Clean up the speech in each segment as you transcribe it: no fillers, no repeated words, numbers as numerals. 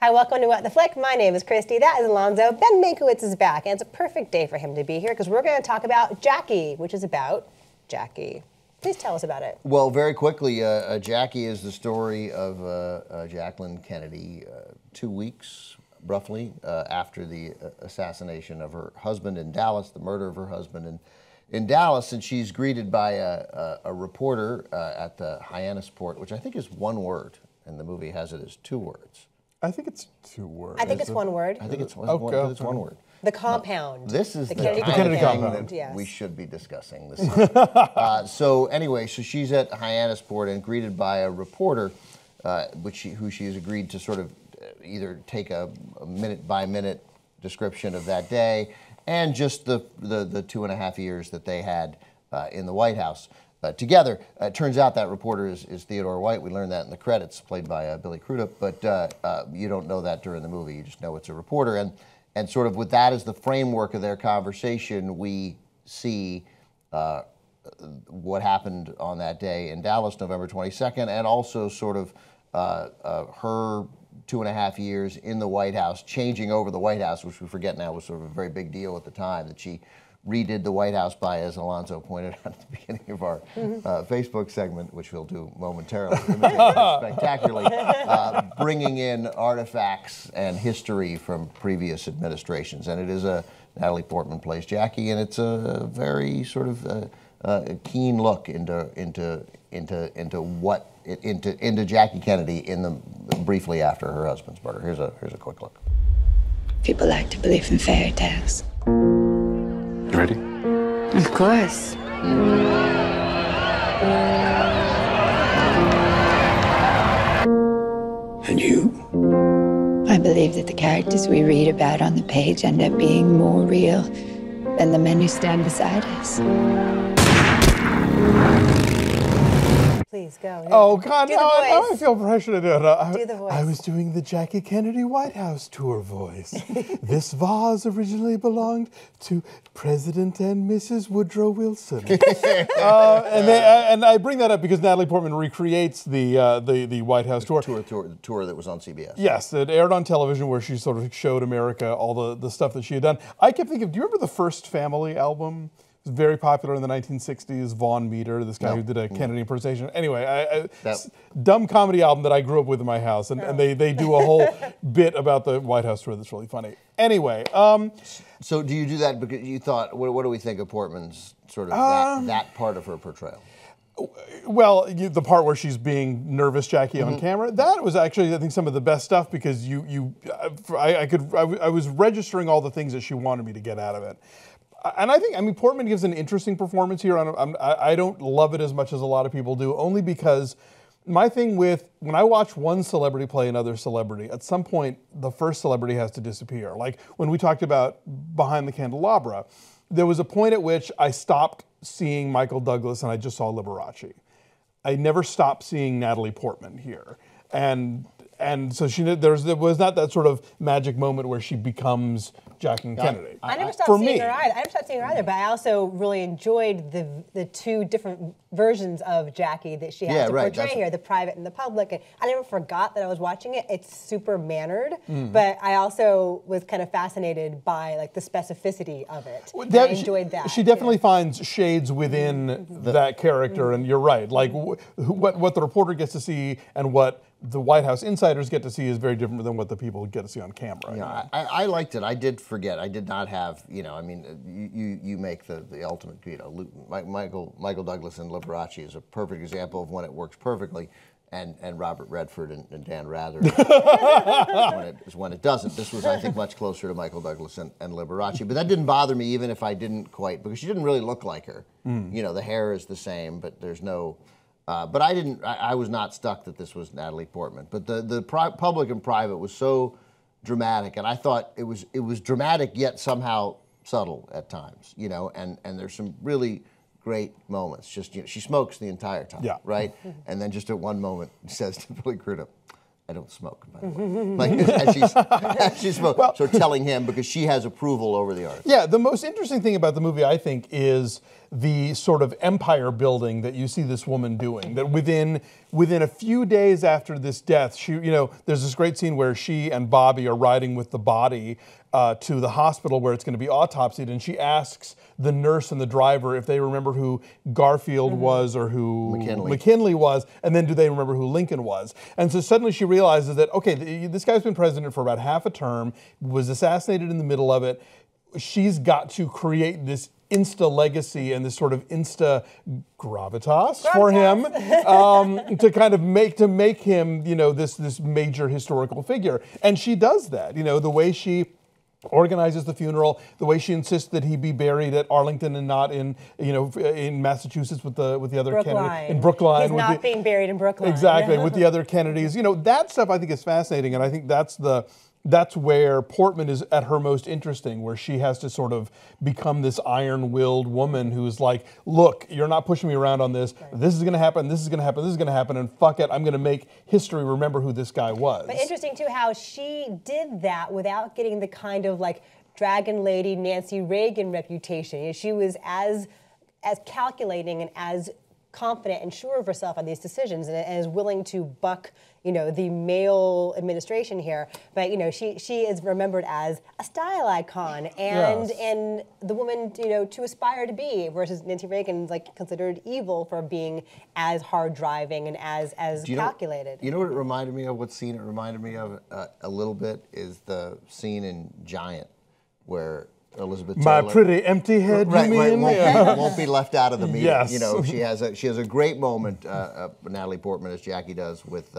Hi, welcome to What the Flick. My name is Christy. That is Alonzo. Ben Mankiewicz is back, and it's a perfect day for him to be here because we're going to talk about Jackie, which is about Jackie. Please tell us about it. Well, very quickly, Jackie is the story of Jacqueline Kennedy 2 weeks, roughly, after the assassination of her husband in Dallas, the murder of her husband in Dallas, and she's greeted by a reporter at the Hyannisport, which I think is one word, and the movie has it as 2 words. I think it's 2 words. I think it's 1 word. I think it's one word. The compound. This is the Kennedy compound. that Yes. we should be discussing this. So anyway, so she's at Hyannisport and greeted by a reporter, who she has agreed to sort of either take a minute-by-minute description of that day and just the 2.5 years that they had in the White House. Together. It turns out that reporter is Theodore White. We learned that in the credits, played by Billy Crudup, but you don't know that during the movie. You just know it's a reporter. And sort of with that as the framework of their conversation, we see what happened on that day in Dallas, November 22nd, and also sort of her 2.5 years in the White House, changing over the White House, which we forget now was sort of a very big deal at the time, that she redid the White House by, as Alonzo pointed out at the beginning of our Facebook segment, which we'll do momentarily, spectacularly, bringing in artifacts and history from previous administrations. And it is Natalie Portman plays Jackie, and it's a very sort of keen look into Jackie Kennedy briefly after her husband's murder. Here's a quick look. People like to believe in fairy tales. You ready? Of course. And you? I believe that the characters we read about on the page end up being more real than the men who stand beside us. Please go. Oh, God, do now I voice. feel pressure to do it. Do the voice. I was doing the Jackie Kennedy White House tour voice. This vase originally belonged to President and Mrs. Woodrow Wilson. And I bring that up because Natalie Portman recreates the White House tour. The tour that was on CBS. Yes, it aired on television where she sort of showed America all the stuff that she had done. I kept thinking, do you remember the First Family album? It was very popular in the 1960s. Vaughn Meader, this guy who did a Kennedy impersonation. Anyway, dumb comedy album that I grew up with in my house, and they do a whole bit about the White House tour that's really funny. Anyway. So do you do that because you thought, what do we think of Portman's sort of that part of her portrayal? Well, the part where she's being nervous Jackie on camera, that was actually, I think, some of the best stuff because I was registering all the things that she wanted me to get out of it. And I mean, Portman gives an interesting performance here. I don't love it as much as a lot of people do, only because my thing with, when I watch one celebrity play another celebrity, at some point, the first celebrity has to disappear. Like when we talked about Behind the Candelabra, there was a point at which I stopped seeing Michael Douglas and I just saw Liberace. I never stopped seeing Natalie Portman here. And so there was not that sort of magic moment where she becomes Jacqueline Kennedy. I never stopped seeing her either. I never stopped seeing her either, but I also really enjoyed the 2 different versions of Jackie that she has to portray here, the private and the public. And I never forgot that I was watching it. It's super mannered, but I also was kind of fascinated by like the specificity of it. I enjoyed that. She definitely finds shades within that character, and you're right. Like what the reporter gets to see and what the White House insiders get to see is very different than what the people get to see on camera. Yeah, I liked it. I did forget. I did not have, I mean, you make the ultimate, Michael Douglas and Liberace is a perfect example of when it works perfectly, and Robert Redford and Dan Rather is when it doesn't. This was, I think, much closer to Michael Douglas and Liberace, but that didn't bother me even if I didn't quite, because she didn't really look like her. The hair is the same, but there's no. But I was not stuck that this was Natalie Portman. But the public and private was so dramatic, and I thought it was dramatic yet somehow subtle at times, and there's some really great moments. Just she smokes the entire time, right? And then just at one moment says to Billy Crudup, I don't smoke, by the way. Like, as she's sort of telling him because she has approval over the artist. Yeah, the most interesting thing about the movie, I think, is the sort of empire building that you see this woman doing. That within a few days after this death, there's this great scene where she and Bobby are riding with the body to the hospital where it's going to be autopsied, and she asks the nurse and the driver if they remember who Garfield was or who McKinley was, and then do they remember who Lincoln was. And so suddenly she realizes that, okay, this guy's been president for about half a term, was assassinated in the middle of it. She's got to create this Insta legacy and this sort of Insta gravitas for him to kind of make him, this major historical figure. And she does that, the way she organizes the funeral, the way she insists that he be buried at Arlington and not in Massachusetts with the other Kennedy in Brookline. He's not being buried in Brookline. Exactly, with the other Kennedys. That stuff I think is fascinating, and I think that's where Portman is at her most interesting, where she has to sort of become this iron-willed woman who's like, look, you're not pushing me around on this. Right. This is going to happen, this is going to happen, this is going to happen, and fuck it, I'm going to make history remember who this guy was. But interesting, too, how she did that without getting the kind of, like, Dragon Lady Nancy Reagan reputation. She was as calculating and as confident and sure of herself on these decisions and is willing to buck, the male administration here. But, she is remembered as a style icon and the woman, to aspire to be, versus Nancy Reagan's like considered evil for being as hard driving and as calculated. You know what it reminded me of? What scene it reminded me of a little bit is the scene in Giant where Elizabeth Taylor, my pretty empty head, you mean? Won't be left out of the meeting. Yes. She has a great moment, Natalie Portman as Jackie does with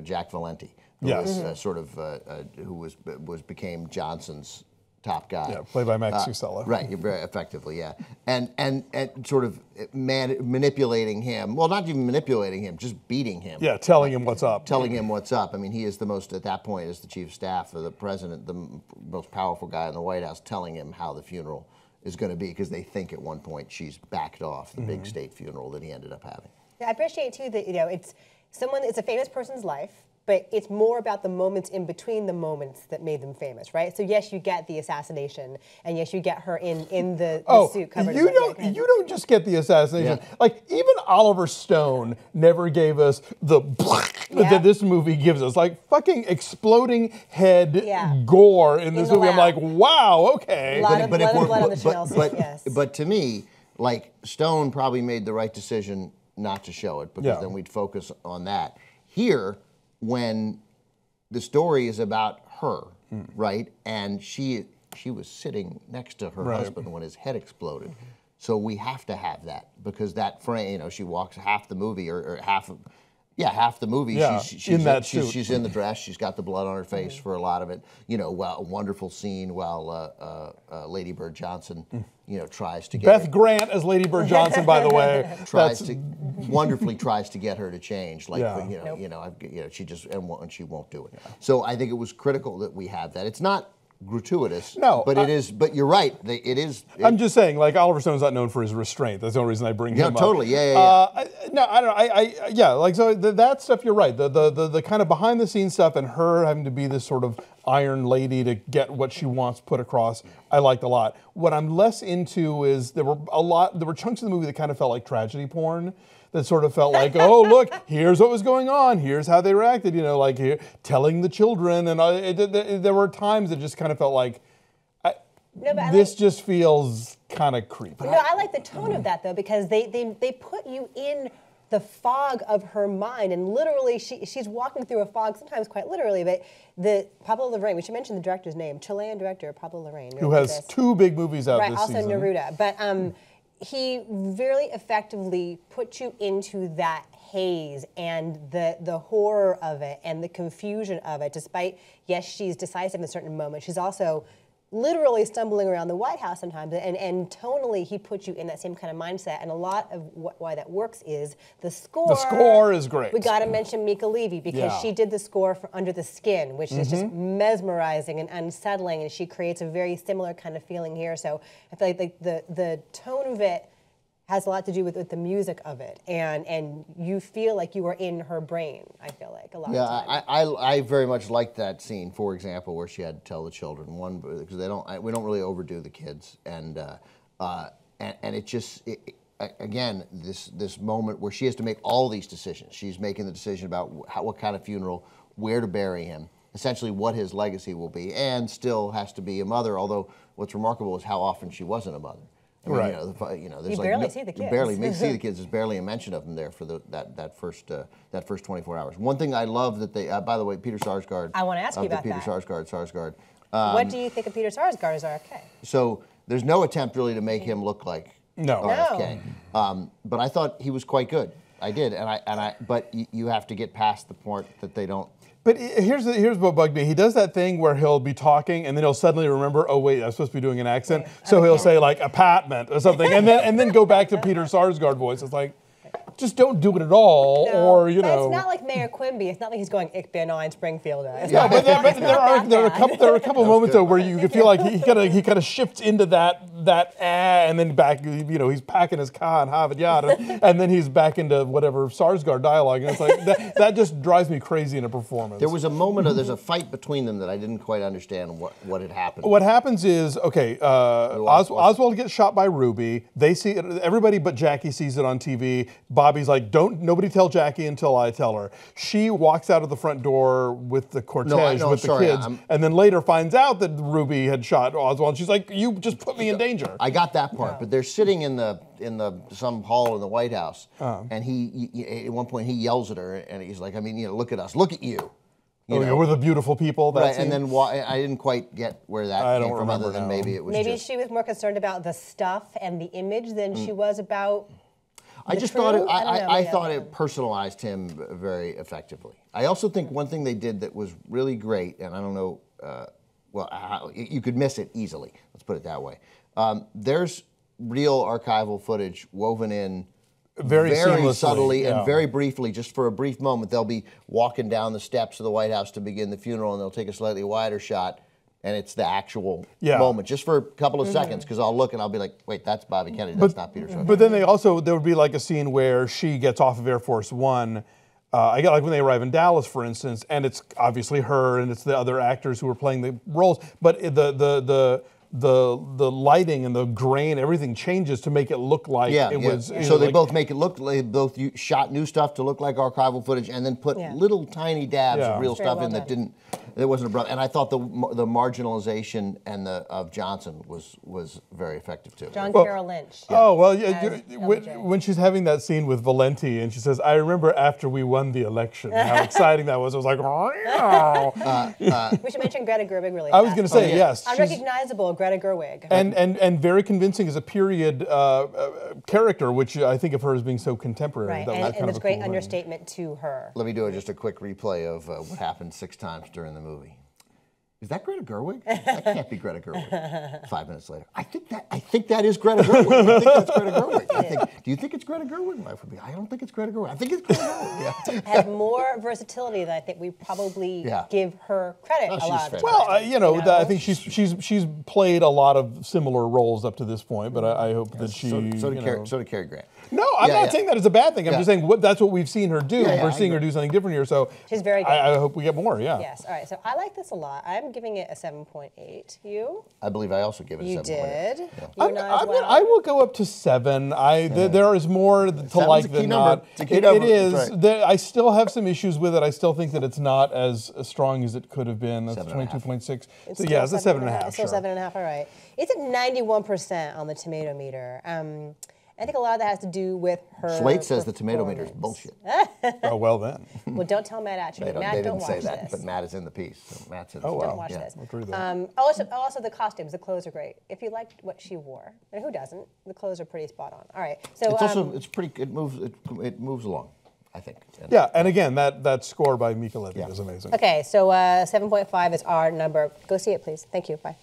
Jack Valenti, who was who became Johnson's top guy. Yeah, played by Max Susella. Right, very effectively, yeah. And sort of manipulating him. Well, not even manipulating him, just beating him. Yeah, telling him what's up. Telling him what's up. I mean, he is the most, at that point, as the chief of staff of the president, the most powerful guy in the White House, telling him how the funeral is going to be, because they think at one point she's backed off the big state funeral that he ended up having. Yeah, I appreciate, too, that, it's a famous person's life, but it's more about the moments in between the moments that made them famous, right? So yes, you get the assassination, and yes, you get her in the suit covered. You don't just get the assassination. Yeah. Like even Oliver Stone never gave us the that this movie gives us. Like fucking exploding head gore in this movie. I'm like, wow, okay. A lot of blood on the trail. But to me, like Stone probably made the right decision not to show it, because then we'd focus on that. Here, when the story is about her, right, and she was sitting next to her husband when his head exploded, so we have to have that, because that frame, she walks half the movie or half the movie. Yeah, she's in that suit. She's in the dress. She's got the blood on her face for a lot of it. A wonderful scene while Lady Bird Johnson, tries to get Beth Grant as Lady Bird Johnson, by the way, wonderfully tries to get her to change. Like she just and she won't do it. Yeah. So I think it was critical that we have that. It's not gratuitous. No, but it is. But you're right. It is. I'm just saying, like Oliver Stone's not known for his restraint. That's the only reason I bring him up. Yeah, totally. Yeah. No, I don't. Like so that stuff. You're right. The kind of behind the scenes stuff and her having to be this sort of iron lady to get what she wants put across, I liked a lot. What I'm less into is there were chunks of the movie that kind of felt like tragedy porn. That sort of felt like, oh, look, here's what was going on. Here's how they reacted, like here, telling the children. And there were times that just kind of felt like, this just feels kind of creepy. No, I like the tone of that, though, because they put you in the fog of her mind. And literally, she's walking through a fog, sometimes quite literally. But Pablo Larraín, we should mention the director's name, Chilean director Pablo Larraín. Who has 2 big movies out this season. Right, also Neruda. But he very effectively put you into that haze and the horror of it and the confusion of it. Despite, yes, she's decisive in certain moments, she's also literally stumbling around the White House sometimes, and tonally he puts you in that same kind of mindset. And a lot of why that works is the score. The score is great. We got to mention Mika Levy, because she did the score for Under the Skin, which is just mesmerizing and unsettling, and she creates a very similar kind of feeling here. So I feel like the tone of it has a lot to do with the music of it, and you feel like you are in her brain. I feel like a lot of times. I very much liked that scene, for example, where she had to tell the children, because we don't really overdo the kids, and and it just again this moment where she has to make all these decisions. She's making the decision about what kind of funeral, where to bury him, essentially what his legacy will be, and still has to be a mother. Although what's remarkable is how often she wasn't a mother. I mean, right. There's you barely see the kids. You barely see the kids. There's barely a mention of them there for that first 24 hours. One thing I love that they, by the way, Peter Sarsgaard. I want to ask you about Peter that. Sarsgaard. What do you think of Peter Sarsgaard as RFK? So there's no attempt really to make him look like RFK. But I thought he was quite good. I did, but you have to get past the point that they don't. But here's what bugged me. He does that thing where he'll be talking and then he'll suddenly remember, oh wait, I'm supposed to be doing an accent. Right. So he'll say like apartment or something, and then go back to Peter Sarsgaard voice. It's like, just don't do it at all, or But it's not like Mayor Quimby. It's not like he's going "Ich bin ein Springfielder." Yeah, but there are a couple moments though where you can feel like he kind of shifts into that and then back. He's packing his car in Harvard Yard, and then he's back into whatever Sarsgaard dialogue, and it's like that just drives me crazy in a performance. There was a moment there's a fight between them that I didn't quite understand what had happened. What happens is Oswald gets shot by Ruby. They see it, everybody but Jackie sees it on TV. Bobby's like, nobody tell Jackie until I tell her. She walks out of the front door with the cortege with the kids, and then later finds out that Ruby had shot Oswald. And she's like, "You just put me in danger." I got that part, but they're sitting in some hall in the White House, and he at one point he yells at her, and he's like, "I mean, look at us, look at you." We're the beautiful people. Right, and then I didn't quite get where that came from, other than maybe it was she was more concerned about the stuff and the image than she was about. I just thought I thought it personalized him very effectively. I also think one thing they did that was really great, and I don't know, you could miss it easily. Let's put it that way. There's real archival footage woven in very subtly and very briefly, just for a brief moment. They'll be walking down the steps of the White House to begin the funeral, and they'll take a slightly wider shot. And it's the actual moment, just for a couple of seconds, because I'll look and I'll be like, wait, that's Bobby Kennedy, that's not Peter Sarsgaard. But then there would be like a scene where she gets off of Air Force One. I get like when they arrive in Dallas, for instance, and it's obviously her and it's the other actors who are playing the roles, but the lighting and the grain, everything changes to make it look like it was. So they both make it look. They both shot new stuff to look like archival footage, and then put little tiny dabs of real stuff in that didn't. There wasn't a brother, and I thought the marginalization and of Johnson was very effective too. John Carroll Lynch. Oh well, when she's having that scene with Valenti, and she says, "I remember after we won the election, how exciting that was." I was like, we should mention Greta Gerwig really. I was going to say yes, unrecognizable Greta Gerwig, and very convincing as a period character, which I think of her as being so contemporary. Right, and it's a great understatement to her. Let me do just a quick replay of what happened 6 times during the movie. Is that Greta Gerwig? That can't be Greta Gerwig. 5 minutes later, I think that is Greta Gerwig. I think that's Greta Gerwig. Do you think it's Greta Gerwig? I don't think it's Greta Gerwig. I think it's Greta Gerwig. Yeah. Has more versatility than I think we probably give her credit a lot. Well, I think she's played a lot of similar roles up to this point, but I hope that she. So did Cary Grant. No, I'm not saying that is a bad thing. I'm just saying that's what we've seen her do. We're seeing her do something different here. So she's very good. I hope we get more. Yeah. Yes. All right. So I like this a lot. I'm giving it a 7.8. You? I believe I also give it a 7.8. You did. Yeah. I will go up to 7. There is more to like than not. It is. Right. I still have some issues with it. I still think that it's not as strong as it could have been. That's 22.6. So it's a 7.5. Still 7.5. All right. It's at 91% on the tomato meter. I think a lot of that has to do with her. Slate says the tomato meter is bullshit. Oh, well then. Well, don't tell Matt actually. They didn't say that, but Matt is in the piece. So Matt said, don't watch this. Also, the costumes, the clothes are great. If you liked what she wore, and who doesn't, the clothes are pretty spot on. All right. So it's pretty. It moves along, I think. Yeah, and again, that score by Mika Levy is amazing. Okay, so 7.5 is our number. Go see it, please. Thank you. Bye.